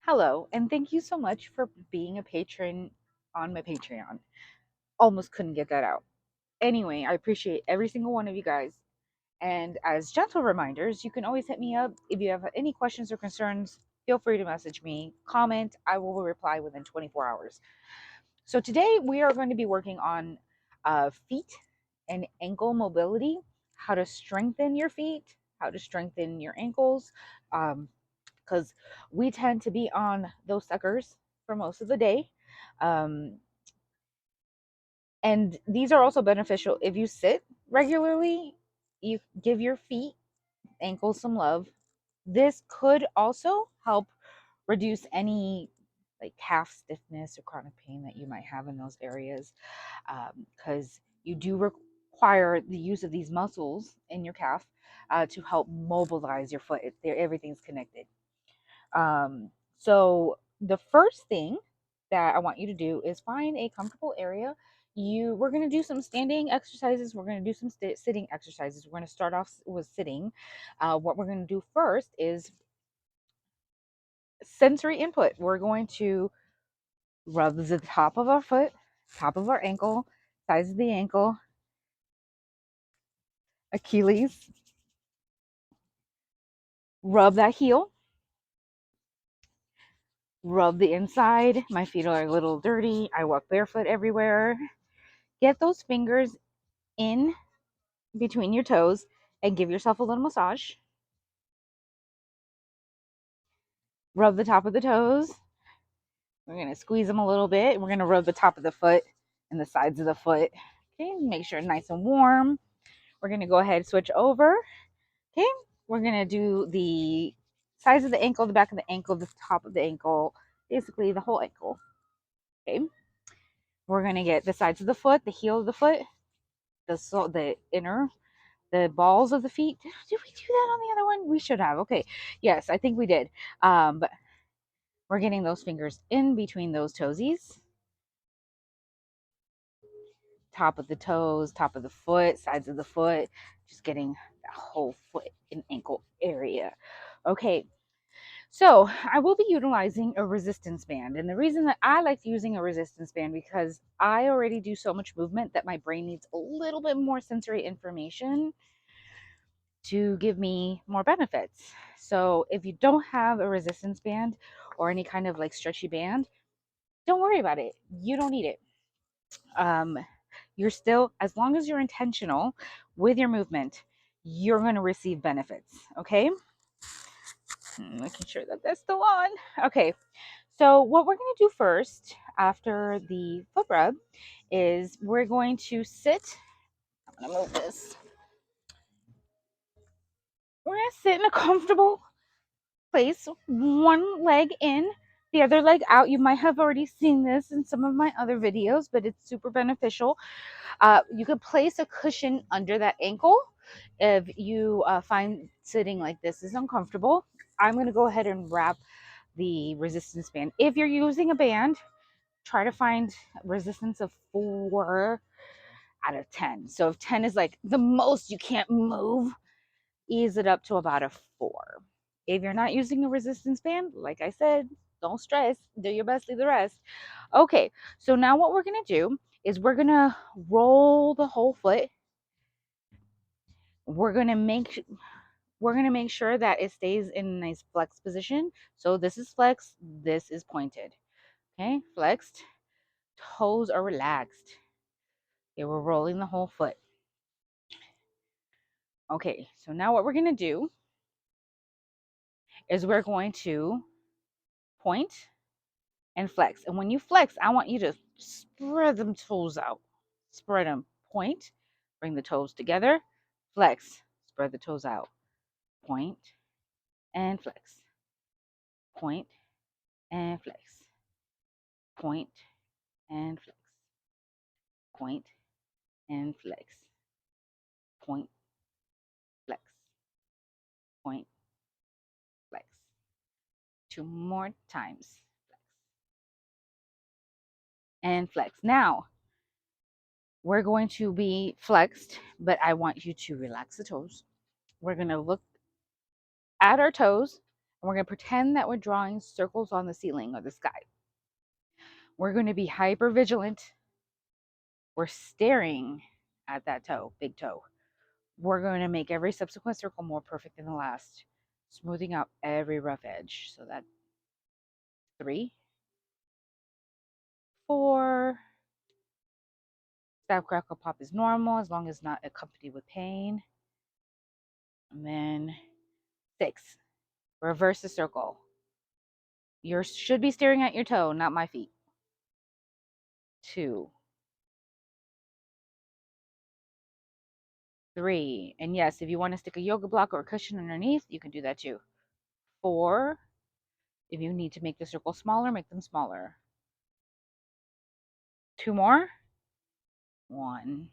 Hello, and thank you so much for being a patron on my Patreon. Almost couldn't get that out. Anyway, I appreciate every single one of you guys. And as gentle reminders, you can always hit me up if you have any questions or concerns. Feel free to message me, comment. I will reply within 24 hours. So today we are going to be working on feet and ankle mobility, how to strengthen your feet, how to strengthen your ankles. Because we tend to be on those suckers for most of the day. Um, and these are also beneficial if you sit regularly, you give your feet, ankles some love. This could also help reduce any like calf stiffness or chronic pain that you might have in those areas because you do require the use of these muscles in your calf to help mobilize your foot. Everything's connected. So the first thing that I want you to do is find a comfortable area. We're going to do some standing exercises. We're going to do some sitting exercises. We're going to start off with sitting. What we're going to do first is sensory input. We're going to rub the top of our foot, top of our ankle, sides of the ankle, Achilles, rub that heel, rub the inside. My feet are a little dirty. I walk barefoot everywhere. Get those fingers in between your toes and give yourself a little massage. Rub the top of the toes. We're going to squeeze them a little bit. We're going to rub the top of the foot and the sides of the foot. Okay, make sure it's nice and warm. We're going to go ahead and switch over. Okay, we're going to do the sides of the ankle, the back of the ankle, the top of the ankle, basically the whole ankle. Okay, we're going to get the sides of the foot, the heel of the foot, the inner, the balls of the feet. Did we do that on the other one? We should have. Okay, yes, I think we did. But we're getting those fingers in between those toesies, top of the toes, top of the foot, sides of the foot, just getting that whole foot and ankle area. Okay, so I will be utilizing a resistance band. And the reason that I like using a resistance band because I already do so much movement that my brain needs a little bit more sensory information to give me more benefits. So if you don't have a resistance band or any kind of like stretchy band, don't worry about it. You don't need it. Um, you're still, as long as you're intentional with your movement, you're going to receive benefits. Okay. Making sure that that's still on. Okay. So, what we're going to do first after the foot rub is we're going to sit. I'm going to move this. We're going to sit in a comfortable place, one leg in, the other leg out. You might have already seen this in some of my other videos, but it's super beneficial. You could place a cushion under that ankle if you find sitting like this is uncomfortable. I'm going to go ahead and wrap the resistance band. If you're using a band, try to find resistance of 4 out of 10. So if 10 is like the most you can't move, ease it up to about a 4. If you're not using a resistance band, like I said, don't stress, do your best, leave the rest. Okay, so now what we're going to do is we're going to roll the whole foot. We're going to make sure that it stays in a nice flex position. So this is flexed, this is pointed. Okay, flexed, toes are relaxed. Okay, we're rolling the whole foot. Okay, so now what we're going to do is we're going to point and flex. And when you flex, I want you to spread them toes out. Spread them. Point, bring the toes together, flex, spread the toes out. Point and flex. Point and flex. Point and flex. Point and flex. Point, flex. Point, flex. 2 more times. Flex and flex. Now, we're going to be flexed, but I want you to relax the toes. We're going to look at our toes And we're going to pretend that we're drawing circles on the ceiling or the sky. We're going to be hyper vigilant. We're staring at that toe, big toe. We're going to make every subsequent circle more perfect than the last, smoothing out every rough edge. So that 3, 4, snap, crackle, pop is normal as long as not accompanied with pain. And then 6, reverse the circle. You should be staring at your toe, not my feet. 2, 3, and yes, if you want to stick a yoga block or a cushion underneath, you can do that too. 4, if you need to make the circle smaller, make them smaller. 2 more. 1,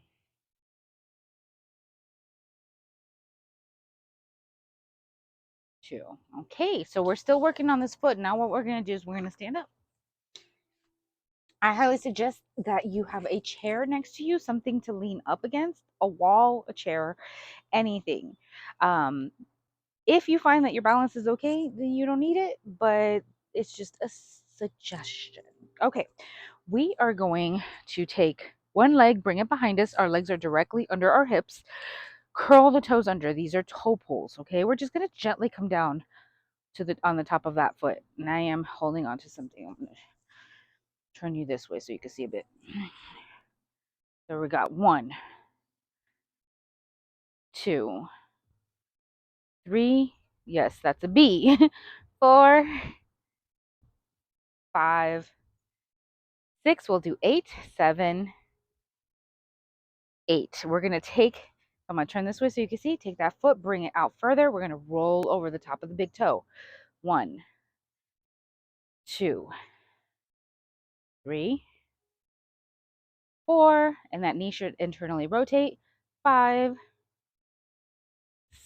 2. Okay, so we're still working on this foot. Now what we're going to do is we're going to stand up. I highly suggest that you have a chair next to you, something to lean up against, a wall, a chair, anything. If you find that your balance is okay, then you don't need it, but it's just a suggestion. Okay, we are going to take one leg, bring it behind us. Our legs are directly under our hips. Curl the toes under. These are toe pulls, okay? We're just going to gently come down to on the top of that foot. And I am holding on to something. I'm going to turn you this way so you can see a bit. So we got 1, 2, 3. Yes, that's a B. 4, 5, 6. We'll do 8, 7, 8. We're going to take, I'm going to turn this way so you can see. Take that foot, bring it out further. We're going to roll over the top of the big toe. 1, 2, 3, 4. And that knee should internally rotate. 5,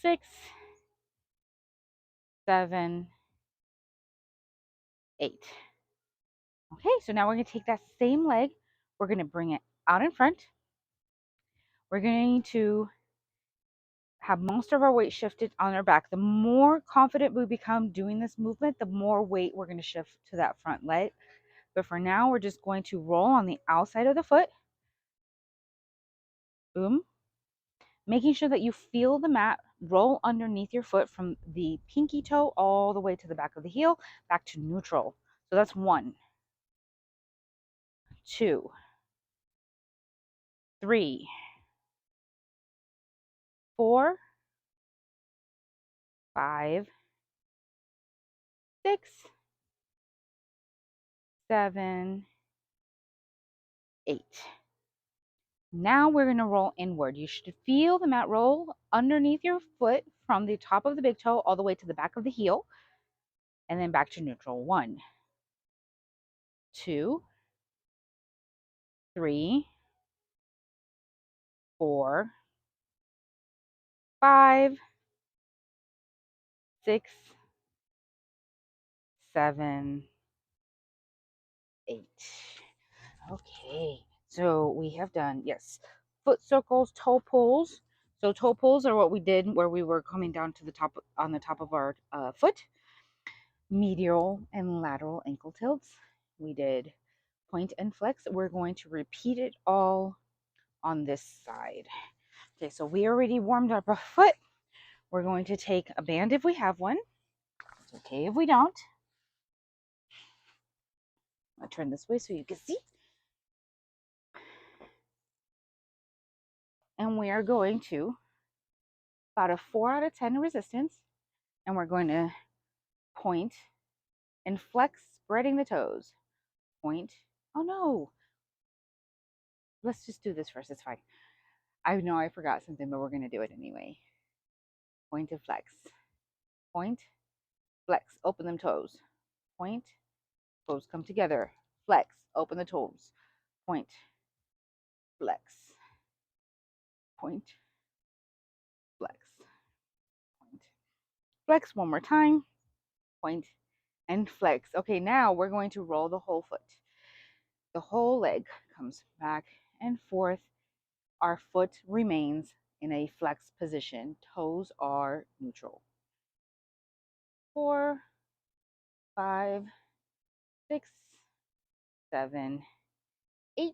6, 7, 8. Okay, so now we're going to take that same leg. We're going to bring it out in front. We're going to have most of our weight shifted on our back. The more confident we become doing this movement, the more weight we're going to shift to that front leg. But for now, we're just going to roll on the outside of the foot. Boom. Making sure that you feel the mat roll underneath your foot from the pinky toe all the way to the back of the heel, back to neutral. So that's 1, 2, 3, 4, 5, 6, 7, 8. Now we're going to roll inward. You should feel the mat roll underneath your foot from the top of the big toe all the way to the back of the heel, and then back to neutral. 1, 2, 3, 4, 5, 6, 7, 8. Okay, so we have done, yes, foot circles, toe pulls. So toe pulls are what we did where we were coming down to the top, on the top of our foot. Medial and lateral ankle tilts. We did point and flex. We're going to repeat it all on this side. Okay, so we already warmed up our foot. We're going to take a band if we have one. It's okay if we don't. I'll turn this way so you can see. And we are going to about a 4 out of 10 resistance. And we're going to point and flex, spreading the toes. Point. Oh no. Let's just do this first. It's fine. I know I forgot something, but we're going to do it anyway. Point and flex. Point, flex, open them toes. Point, toes come together. Flex, open the toes. Point, flex. Point, flex. Point, flex. One more time. Point and flex. Okay, now we're going to roll the whole foot. The whole leg comes back and forth. Our foot remains in a flex position. Toes are neutral. 4, 5, 6, 7, 8.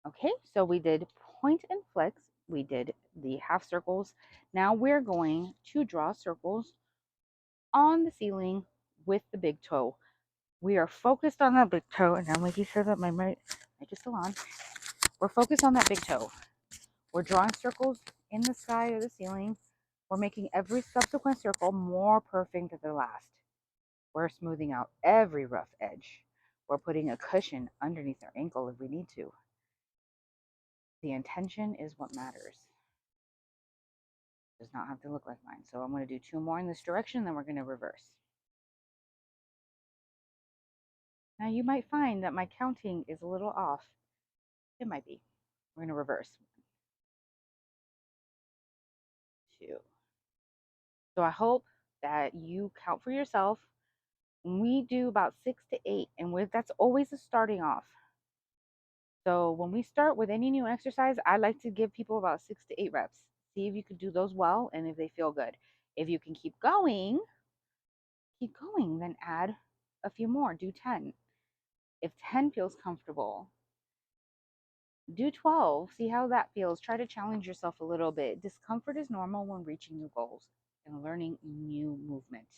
Okay, so we did point and flex. We did the half circles. Now we're going to draw circles on the ceiling with the big toe. We are focused on that big toe, and I'm making sure that my mic is still on. We're focused on that big toe. We're drawing circles in the sky or the ceiling. We're making every subsequent circle more perfect than the last. We're smoothing out every rough edge. We're putting a cushion underneath our ankle if we need to. The intention is what matters. It does not have to look like mine. So I'm going to do 2 more in this direction, then we're going to reverse. Now you might find that my counting is a little off. It might be. We're going to reverse. 2. So I hope that you count for yourself. We do about 6 to 8, and that's always a starting off. So when we start with any new exercise, I like to give people about 6 to 8 reps. See if you can do those well and if they feel good. If you can keep going, then add a few more. Do 10. If 10 feels comfortable, do 12. See how that feels. Try to challenge yourself a little bit. Discomfort is normal when reaching new goals and learning new movement.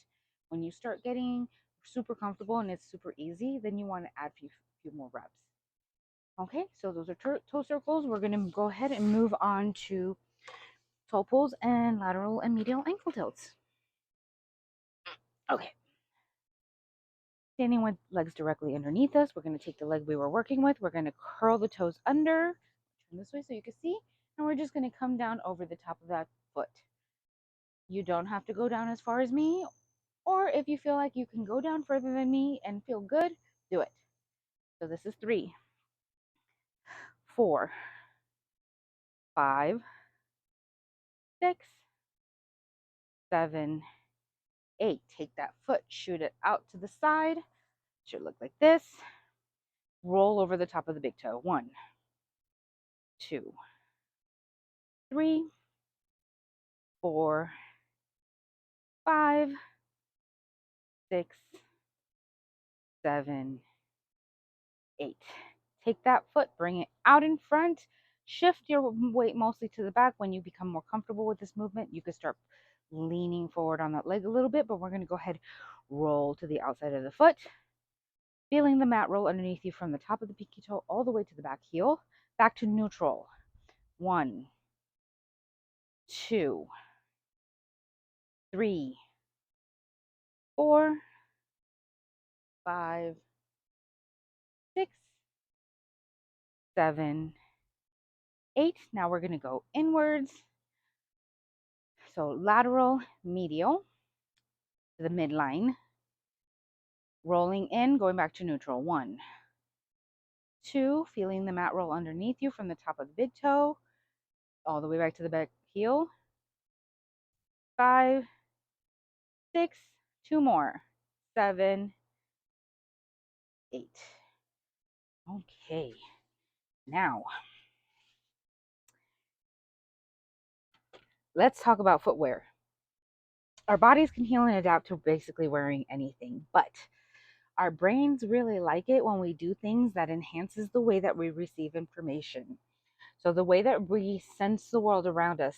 When you start getting super comfortable and it's super easy, then you want to add a few more reps. Okay, so those are toe circles. We're going to go ahead and move on to toe pulls and lateral and medial ankle tilts. Okay. Standing with legs directly underneath us, we're going to take the leg we were working with. We're going to curl the toes under. Turn this way so you can see. And we're just going to come down over the top of that foot. You don't have to go down as far as me, or if you feel like you can go down further than me and feel good, do it. So this is 3, 4, 5, 6, 7, 8. Take that foot, shoot it out to the side. Should look like this. Roll over the top of the big toe. 1, 2, 3, 4, 5, 6, 7, 8. Take that foot, bring it out in front. Shift your weight mostly to the back. When you become more comfortable with this movement, you can start leaning forward on that leg a little bit, but we're going to go ahead, roll to the outside of the foot, feeling the mat roll underneath you from the top of the pinky toe all the way to the back heel, back to neutral. 1, 2, 3, 4, 5, 6, 7, 8. Now we're going to go inwards. So lateral, medial to the midline, rolling in, going back to neutral. 1, 2, feeling the mat roll underneath you from the top of the big toe all the way back to the back heel. 5, 6, 2 more. 7, 8. Okay, now let's talk about footwear. Our bodies can heal and adapt to basically wearing anything, but our brains really like it when we do things that enhances the way that we receive information. So the way that we sense the world around us,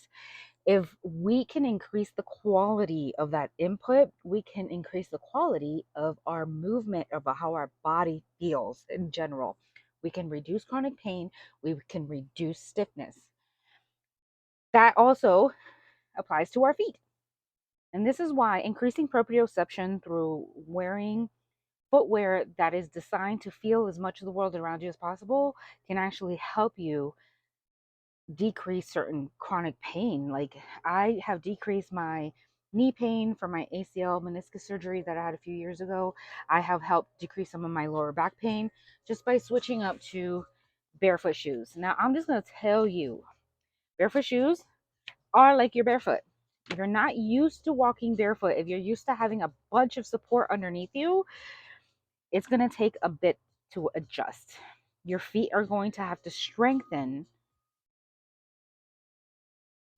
if we can increase the quality of that input, we can increase the quality of our movement, of how our body feels in general. We can reduce chronic pain, we can reduce stiffness. That also applies to our feet. And this is why increasing proprioception through wearing footwear that is designed to feel as much of the world around you as possible can actually help you decrease certain chronic pain. Like I have decreased my knee pain from my ACL meniscus surgery that I had a few years ago. I have helped decrease some of my lower back pain just by switching up to barefoot shoes. Now, I'm just going to tell you, barefoot shoes are like your barefoot. If you're not used to walking barefoot, if you're used to having a bunch of support underneath you, it's going to take a bit to adjust. Your feet are going to have to strengthen.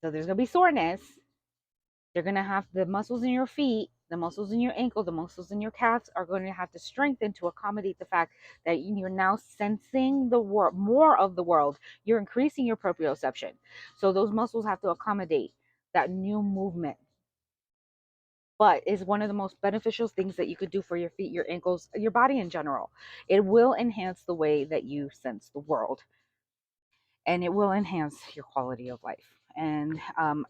So there's going to be soreness, They're going to have the muscles in your feet, the muscles in your ankle, the muscles in your calves are going to have to strengthen to accommodate the fact that you're now sensing the world, more of the world. You're increasing your proprioception. So those muscles have to accommodate that new movement. But is one of the most beneficial things that you could do for your feet, your ankles, your body in general. It will enhance the way that you sense the world, and it will enhance your quality of life. And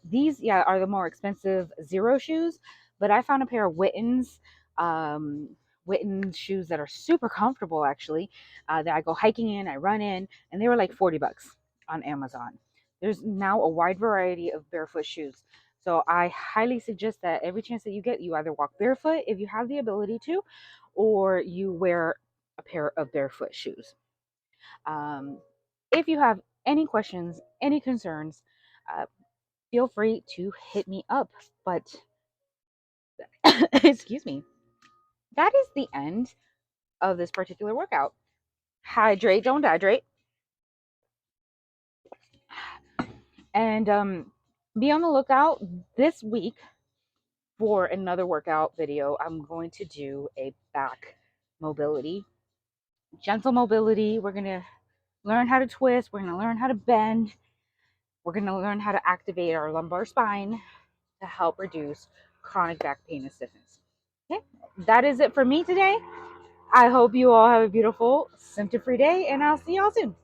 these, yeah, are the more expensive Zero shoes, but I found a pair of Wittens, um, Witten shoes that are super comfortable actually. That I go hiking in, I run in, and they were like $40 on Amazon. There's now a wide variety of barefoot shoes. So I highly suggest that every chance that you get, you either walk barefoot if you have the ability to, or you wear a pair of barefoot shoes. Um, if you have any questions, any concerns, uh, feel free to hit me up. But excuse me, that is the end of this particular workout. Hydrate, don't dehydrate. And be on the lookout this week for another workout video. I'm going to do a back mobility, gentle mobility. We're going to learn how to twist, we're going to learn how to bend, we're going to learn how to activate our lumbar spine to help reduce chronic back pain and stiffness. Okay, that is it for me today. I hope you all have a beautiful symptom-free day, and I'll see y'all soon.